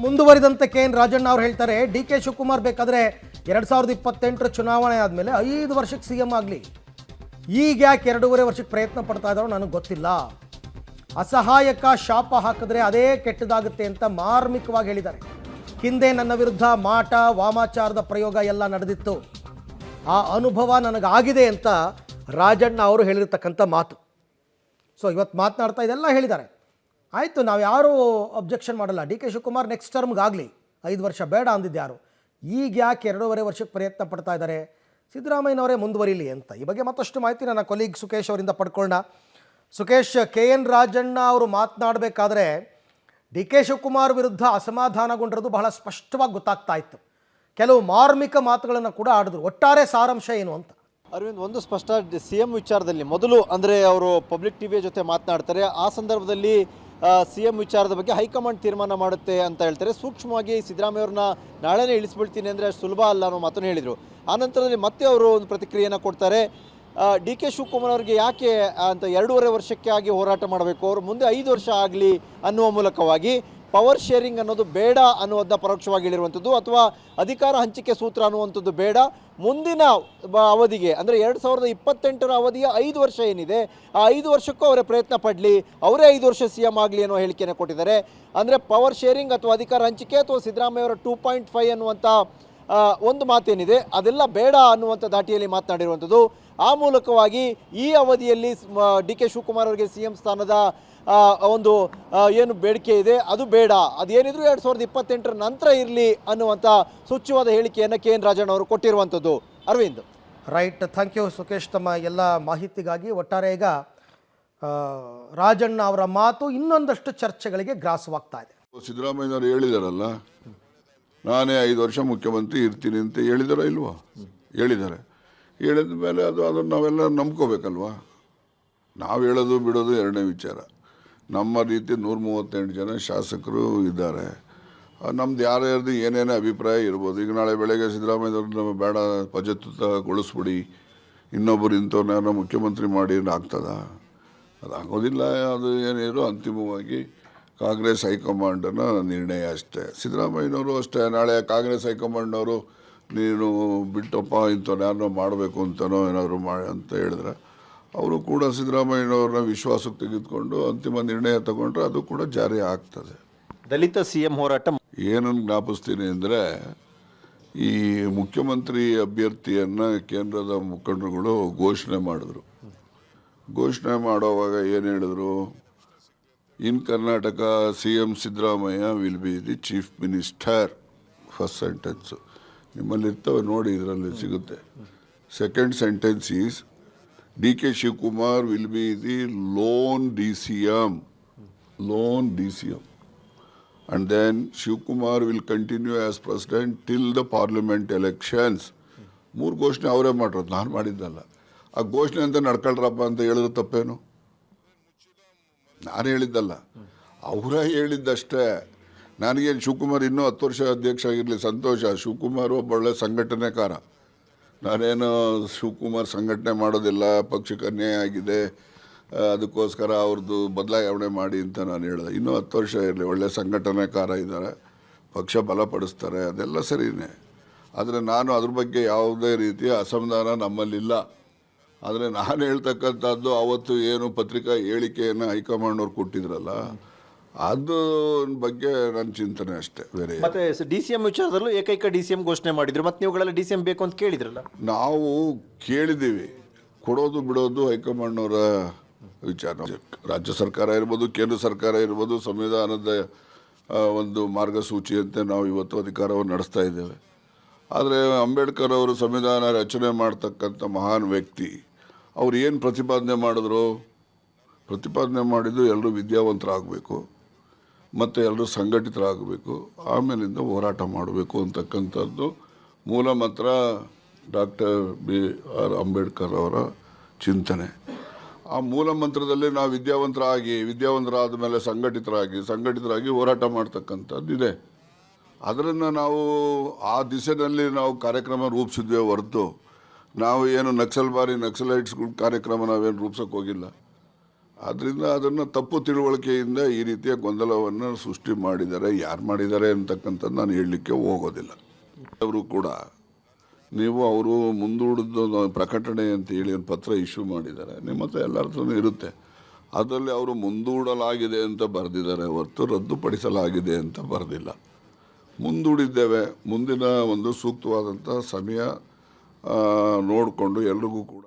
ಮುಂದುವರಿದಂತೆ K N Rajanna ಅವರು ಹೇಳ್ತಾರೆ, D K Shivakumar ಬೇಕಾದರೆ 2028 ಚುನಾವಣೆ ಆದಮೇಲೆ 5 ವರ್ಷಕ್ಕೆ ಸಿ ಎಂ ಆಗಲಿ, ಈಗ ಯಾಕೆ 2.5 ವರ್ಷಕ್ಕೆ ಪ್ರಯತ್ನ ಪಡ್ತಾ ಇದ್ದಾರೋ ನನಗೆ ಗೊತ್ತಿಲ್ಲ. ಅಸಹಾಯಕ ಶಾಪ ಹಾಕಿದ್ರೆ ಅದೇ ಕೆಟ್ಟದಾಗುತ್ತೆ ಅಂತ ಮಾರ್ಮಿಕವಾಗಿ ಹೇಳಿದ್ದಾರೆ. ಹಿಂದೆ ನನ್ನ ವಿರುದ್ಧ ಮಾಟ ವಾಮಾಚಾರದ ಪ್ರಯೋಗ ಎಲ್ಲ ನಡೆದಿತ್ತು, ಆ ಅನುಭವ ನನಗಾಗಿದೆ ಅಂತ ರಾಜಣ್ಣ ಅವರು ಹೇಳಿರ್ತಕ್ಕಂಥ ಮಾತು. ಸೊ ಇವತ್ತು ಮಾತನಾಡ್ತಾ ಇದೆಲ್ಲ ಹೇಳಿದ್ದಾರೆ. ಆಯಿತು, ನಾವು ಯಾರೂ ಅಬ್ಜೆಕ್ಷನ್ ಮಾಡಲ್ಲ, ಡಿ ಕೆ ಶಿವಕುಮಾರ್ ನೆಕ್ಸ್ಟ್ ಟರ್ಮ್ಗಾಗಲಿ, 5 ವರ್ಷ ಬೇಡ ಅಂದಿದ್ದು ಯಾರು, ಈಗ ಯಾಕೆ 2.5 ವರ್ಷಕ್ಕೆ ಪ್ರಯತ್ನ ಪಡ್ತಾ ಇದ್ದಾರೆ, ಸಿದ್ದರಾಮಯ್ಯನವರೇ ಮುಂದುವರಿಲಿ ಅಂತ. ಈ ಬಗ್ಗೆ ಮತ್ತಷ್ಟು ಮಾಹಿತಿ ನನ್ನ ಕೊಲೀಗ್ ಸುಖೇಶ್ ಅವರಿಂದ ಪಡ್ಕೊಳ್ಳೋಣ. ಸುಖೇಶ್, ಕೆ ಎನ್ ರಾಜಣ್ಣ ಅವರು ಮಾತನಾಡಬೇಕಾದ್ರೆ ಡಿ ಕೆ ಶಿವಕುಮಾರ್ ವಿರುದ್ಧ ಅಸಮಾಧಾನಗೊಂಡಿರೋದು ಬಹಳ ಸ್ಪಷ್ಟವಾಗಿ ಗೊತ್ತಾಗ್ತಾ ಇತ್ತು. ಕೆಲವು ಮಾರ್ಮಿಕ ಮಾತುಗಳನ್ನು ಕೂಡ ಆಡಿದ್ರು. ಒಟ್ಟಾರೆ ಸಾರಾಂಶ ಏನು ಅಂತ? ಅರವಿಂದ್, ಒಂದು ಸ್ಪಷ್ಟ, ಸಿ ಎಂ ವಿಚಾರದಲ್ಲಿ ಮೊದಲು ಅಂದರೆ ಅವರು ಪಬ್ಲಿಕ್ ಟಿವಿಯ ಜೊತೆ ಮಾತನಾಡ್ತಾರೆ. ಆ ಸಂದರ್ಭದಲ್ಲಿ ಸಿ ಎಂ ವಿಚಾರದ ಬಗ್ಗೆ ಹೈಕಮಾಂಡ್ ತೀರ್ಮಾನ ಮಾಡುತ್ತೆ ಅಂತ ಹೇಳ್ತಾರೆ. ಸೂಕ್ಷ್ಮವಾಗಿ ಸಿದ್ದರಾಮಯ್ಯವ್ರನ್ನ ನಾಳೆನೇ ಇಳಿಸ್ಬಿಡ್ತೀನಿ ಅಂದರೆ ಅಷ್ಟು ಸುಲಭ ಅಲ್ಲ ಅನ್ನೋ ಮಾತನ್ನು ಹೇಳಿದರು. ಆನಂತರದಲ್ಲಿ ಮತ್ತೆ ಅವರು ಒಂದು ಪ್ರತಿಕ್ರಿಯೆಯನ್ನು ಕೊಡ್ತಾರೆ. ಡಿ ಕೆ ಶಿವಕುಮಾರ್ ಅವರಿಗೆ ಯಾಕೆ ಅಂತ 2.5 ವರ್ಷಕ್ಕೆ ಆಗಿ ಹೋರಾಟ ಮಾಡಬೇಕು, ಅವರು ಮುಂದೆ 5 ವರ್ಷ ಆಗಲಿ ಅನ್ನುವ ಮೂಲಕವಾಗಿ ಪವರ್ ಶೇರಿಂಗ್ ಅನ್ನೋದು ಬೇಡ ಅನ್ನೋದನ್ನ ಪರೋಕ್ಷವಾಗಿ ಹೇಳಿರುವಂಥದ್ದು, ಅಥವಾ ಅಧಿಕಾರ ಹಂಚಿಕೆ ಸೂತ್ರ ಅನ್ನುವಂಥದ್ದು ಬೇಡ, ಮುಂದಿನ ಅವಧಿಗೆ ಅಂದರೆ 2028 ಅವಧಿಯ 5 ವರ್ಷ ಏನಿದೆ ಆ 5 ವರ್ಷಕ್ಕೂ ಅವರೇ ಪ್ರಯತ್ನ ಪಡಲಿ, ಅವರೇ 5 ವರ್ಷ ಸಿ ಎಂ ಆಗಲಿ ಅನ್ನೋ ಹೇಳಿಕೆಯನ್ನು ಕೊಟ್ಟಿದ್ದಾರೆ. ಅಂದರೆ ಪವರ್ ಶೇರಿಂಗ್ ಅಥವಾ ಅಧಿಕಾರ ಹಂಚಿಕೆ ಅಥವಾ ಸಿದ್ದರಾಮಯ್ಯವರ 2.5 ಅನ್ನುವಂಥ ಒಂದು ಮಾತೇನಿದೆ ಅದೆಲ್ಲ ಬೇಡ ಅನ್ನುವಂಥ ದಾಟಿಯಲ್ಲಿ ಮಾತನಾಡಿರುವಂಥದ್ದು. ಆ ಮೂಲಕವಾಗಿ ಈ ಅವಧಿಯಲ್ಲಿ ಡಿ ಕೆ ಶಿವಕುಮಾರ್ ಅವರಿಗೆ ಸಿ ಎಂ ಸ್ಥಾನದ ಒಂದು ಏನು ಬೇಡಿಕೆ ಇದೆ ಅದು ಬೇಡ, ಅದೇನಿದ್ರು 2028 ನಂತರ ಇರಲಿ ಅನ್ನುವಂಥ ಸೂಚ್ಯವಾದ ಹೇಳಿಕೆಯನ್ನು ಕೆ ಎನ್ ರಾಜಣ್ಣ ಅವರು ಕೊಟ್ಟಿರುವಂಥದ್ದು. Arvind, right, thank you Sukhesh ತಮ್ಮ ಎಲ್ಲ ಮಾಹಿತಿಗಾಗಿ. ಒಟ್ಟಾರೆ ಈಗ ರಾಜಣ್ಣ ಅವರ ಮಾತು ಇನ್ನೊಂದಷ್ಟು ಚರ್ಚೆಗಳಿಗೆ ಗ್ರಾಸವಾಗ್ತಾ ಇದೆ. ಸಿದ್ದರಾಮಯ್ಯನವರು ಹೇಳಿದಾರಲ್ಲ, ನಾನೇ 5 ವರ್ಷ ಮುಖ್ಯಮಂತ್ರಿ ಇರ್ತೀನಿ ಅಂತ ಹೇಳಿದಾರ ಇಲ್ವಾ? ಹೇಳಿದ್ದಾರೆ. ಹೇಳಿದ ಮೇಲೆ ಅದನ್ನು ನಾವೆಲ್ಲ ನಂಬ್ಕೋಬೇಕಲ್ವಾ? ನಾವು ಹೇಳೋದು ಬಿಡೋದು ಎರಡನೇ ವಿಚಾರ. ನಮ್ಮ ರೀತಿ 138 ಜನ ಶಾಸಕರು ಇದ್ದಾರೆ. ನಮ್ದು ಯಾರ್ಯಾರ್ದು ಏನೇನೇ ಅಭಿಪ್ರಾಯ ಇರ್ಬೋದು. ಈಗ ನಾಳೆ ಬೆಳಗ್ಗೆ ಸಿದ್ದರಾಮಯ್ಯವ್ರನ್ನ ಬೇಡ ಪಜೆತ್ತುಗೊಳಿಸ್ಬಿಡಿ, ಇನ್ನೊಬ್ಬರು ಇಂಥವ್ರನ್ನ ಮುಖ್ಯಮಂತ್ರಿ ಮಾಡಿ ಆಗ್ತದ? ಅದಾಗೋದಿಲ್ಲ. ಅದು ಏನಿರೋ ಅಂತಿಮವಾಗಿ ಕಾಂಗ್ರೆಸ್ ಹೈಕಮಾಂಡನ ನಿರ್ಣಯ ಅಷ್ಟೇ. ಸಿದ್ದರಾಮಯ್ಯನವರು ಅಷ್ಟೇ, ನಾಳೆ ಕಾಂಗ್ರೆಸ್ ಹೈಕಮಾಂಡ್ನವರು ನೀನು ಬಿಟ್ಟಪ್ಪ ಇಂಥವ್ರು ಯಾರನ್ನೋ ಮಾಡಬೇಕು ಅಂತನೋ ಏನಾದರೂ ಮಾಡಿ ಅಂತ ಹೇಳಿದ್ರೆ ಅವರು ಕೂಡ ಸಿದ್ದರಾಮಯ್ಯನವ್ರನ್ನ ವಿಶ್ವಾಸಕ್ಕೆ ತೆಗೆದುಕೊಂಡು ಅಂತಿಮ ನಿರ್ಣಯ ತಗೊಂಡ್ರೆ ಅದು ಕೂಡ ಜಾರಿ ಆಗ್ತದೆ. ದಲಿತ ಸಿ ಎಂ ಹೋರಾಟ ಏನನ್ನು ಜ್ಞಾಪಿಸ್ತೀನಿ ಅಂದರೆ, ಈ ಮುಖ್ಯಮಂತ್ರಿ ಅಭ್ಯರ್ಥಿಯನ್ನು ಕೇಂದ್ರದ ಮುಖಂಡರುಗಳು ಘೋಷಣೆ ಮಾಡಿದ್ರು. ಘೋಷಣೆ ಮಾಡೋವಾಗ ಏನು ಹೇಳಿದ್ರು? In Karnataka C M Siddaramaiah will be the chief minister. First sentence ನಿಮ್ಮಲ್ಲಿ ಇರ್ತವೆ ನೋಡಿ, ಇದರಲ್ಲಿ ಸಿಗುತ್ತೆ. Second sentence is D K Shivakumar will be the lone D C M. And then Shivkumar will continue as president till the parliament elections. 3 ಘೋಷಣೆ ಅವರೇ ಮಾಡಿರೋದು, ನಾನು ಮಾಡಿದ್ದಲ್ಲ. ಆ ಘೋಷಣೆ ಅಂತ ನಡ್ಕೊಳ್ರಪ್ಪ ಅಂತ ಹೇಳಿದ್ರು ತಪ್ಪೇನು? ನಾನು ಹೇಳಿದ್ದಲ್ಲ, ಅವರೇ ಹೇಳಿದ್ದಷ್ಟೇ. ನನಗೇನು ಶಿವಕುಮಾರ್ ಇನ್ನೂ 10 ವರ್ಷ ಅಧ್ಯಕ್ಷ ಆಗಿರಲಿ ಸಂತೋಷ. ಶಿವಕುಮಾರ್ ಒಬ್ಬ ಒಳ್ಳೆ ಸಂಘಟನೆಕಾರ. ನಾನೇನು ಶಿವಕುಮಾರ್ ಸಂಘಟನೆ ಮಾಡೋದಿಲ್ಲ, ಪಕ್ಷಕ್ಕೆ ಅನ್ಯಾಯ ಆಗಿದೆ ಅದಕ್ಕೋಸ್ಕರ ಅವ್ರದ್ದು ಬದಲಾವಣೆ ಮಾಡಿ ಅಂತ ನಾನು ಹೇಳಿದೆ. ಇನ್ನೂ 10 ವರ್ಷ ಇರಲಿ, ಒಳ್ಳೆ ಸಂಘಟನೆಕಾರ ಇದ್ದಾರೆ, ಪಕ್ಷ ಬಲಪಡಿಸ್ತಾರೆ, ಅದೆಲ್ಲ ಸರಿಯೇ. ಆದರೆ ನಾನು ಅದ್ರ ಬಗ್ಗೆ ಯಾವುದೇ ರೀತಿಯ ಅಸಮಾಧಾನ ನಮ್ಮಲ್ಲಿಲ್ಲ. ಆದರೆ ನಾನು ಹೇಳ್ತಕ್ಕಂಥದ್ದು ಅವತ್ತು ಏನು ಪತ್ರಿಕಾ ಹೇಳಿಕೆಯನ್ನು ಹೈಕಮಾಂಡ್ನವ್ರು ಕೊಟ್ಟಿದ್ರಲ್ಲ, ಅದು ಬಗ್ಗೆ ನನ್ನ ಚಿಂತನೆ ಅಷ್ಟೇ, ಬೇರೆ. ಮತ್ತೆ ಡಿ ಸಿ ಎಂ ವಿಚಾರದಲ್ಲೂ ಏಕೈಕ ಡಿ ಸಿ ಎಂ ಘೋಷಣೆ ಮಾಡಿದ್ರು. ಮತ್ತೆ ನೀವುಗಳೆಲ್ಲ ಡಿ ಸಿ ಎಂ ಬೇಕು ಅಂತ ಕೇಳಿದ್ರಲ್ಲ? ನಾವು ಕೇಳಿದ್ದೀವಿ, ಕೊಡೋದು ಬಿಡೋದು ಹೈಕಮಾಂಡ್ನವರ ವಿಚಾರ. ರಾಜ್ಯ ಸರ್ಕಾರ ಇರ್ಬೋದು, ಕೇಂದ್ರ ಸರ್ಕಾರ ಇರ್ಬೋದು, ಸಂವಿಧಾನದ ಒಂದು ಮಾರ್ಗಸೂಚಿಯಂತೆ ನಾವು ಇವತ್ತು ಅಧಿಕಾರವನ್ನು ನಡೆಸ್ತಾ ಇದ್ದೇವೆ. ಆದರೆ ಅಂಬೇಡ್ಕರ್ ಅವರು ಸಂವಿಧಾನ ರಚನೆ ಮಾಡ್ತಕ್ಕಂಥ ಮಹಾನ್ ವ್ಯಕ್ತಿ. ಅವ್ರು ಏನು ಪ್ರತಿಪಾದನೆ ಮಾಡಿದ್ರು? ಪ್ರತಿಪಾದನೆ ಮಾಡಿದ್ದು ಎಲ್ಲರೂ ವಿದ್ಯಾವಂತರಾಗಬೇಕು ಮತ್ತು ಎಲ್ಲರೂ ಸಂಘಟಿತರಾಗಬೇಕು, ಆಮೇಲಿಂದ ಹೋರಾಟ ಮಾಡಬೇಕು ಅಂತಕ್ಕಂಥದ್ದು ಮೂಲ ಮಂತ್ರ ಡಾಕ್ಟರ್ B.R. ಅಂಬೇಡ್ಕರ್ ಅವರ ಚಿಂತನೆ. ಆ ಮೂಲ ಮಂತ್ರದಲ್ಲಿ ನಾವು ವಿದ್ಯಾವಂತರಾದ ಮೇಲೆ ಸಂಘಟಿತರಾಗಿ ಹೋರಾಟ ಮಾಡ್ತಕ್ಕಂಥದ್ದಿದೆ. ಅದನ್ನು ನಾವು ಆ ದಿಸೆಯಲ್ಲಿ ನಾವು ಕಾರ್ಯಕ್ರಮ ರೂಪಿಸಿದ್ವಿ ಹೊರತು ನಾವು ಏನು ನಕ್ಸಲೈಟ್ಸ್ಗಳ ಕಾರ್ಯಕ್ರಮ ನಾವೇನು ರೂಪಿಸೋಕೆ ಹೋಗಿಲ್ಲ. ಆದ್ದರಿಂದ ಅದನ್ನು ತಪ್ಪು ತಿಳುವಳಿಕೆಯಿಂದ ಈ ರೀತಿಯ ಗೊಂದಲವನ್ನು ಸೃಷ್ಟಿ ಮಾಡಿದ್ದಾರೆ. ಯಾರು ಮಾಡಿದ್ದಾರೆ ಅಂತಕ್ಕಂಥದ್ದು ನಾನು ಹೇಳಲಿಕ್ಕೆ ಹೋಗೋದಿಲ್ಲ. ಅವರು ಕೂಡ ನೀವು ಅವರು ಮುಂದೂಡಿದ್ದು ಪ್ರಕಟಣೆ ಅಂತ ಹೇಳಿ ಒಂದು ಪತ್ರ ಇಶ್ಯೂ ಮಾಡಿದ್ದಾರೆ. ನಿಮ್ಮ ಹತ್ರ ಎಲ್ಲರತ್ರನೂ ಇರುತ್ತೆ. ಅದರಲ್ಲಿ ಅವರು ಮುಂದೂಡಲಾಗಿದೆ ಅಂತ ಬರೆದಿದ್ದಾರೆ ಹೊರತು ರದ್ದುಪಡಿಸಲಾಗಿದೆ ಅಂತ ಬರೆದಿಲ್ಲ. ಮುಂದೂಡಿದ್ದೇವೆ. ಮುಂದಿನ ಒಂದು ಸೂಕ್ತವಾದಂಥ ಸಮಯ ನೋಡಿಕೊಂಡು ಎಲ್ರಿಗೂ ಕೂಡ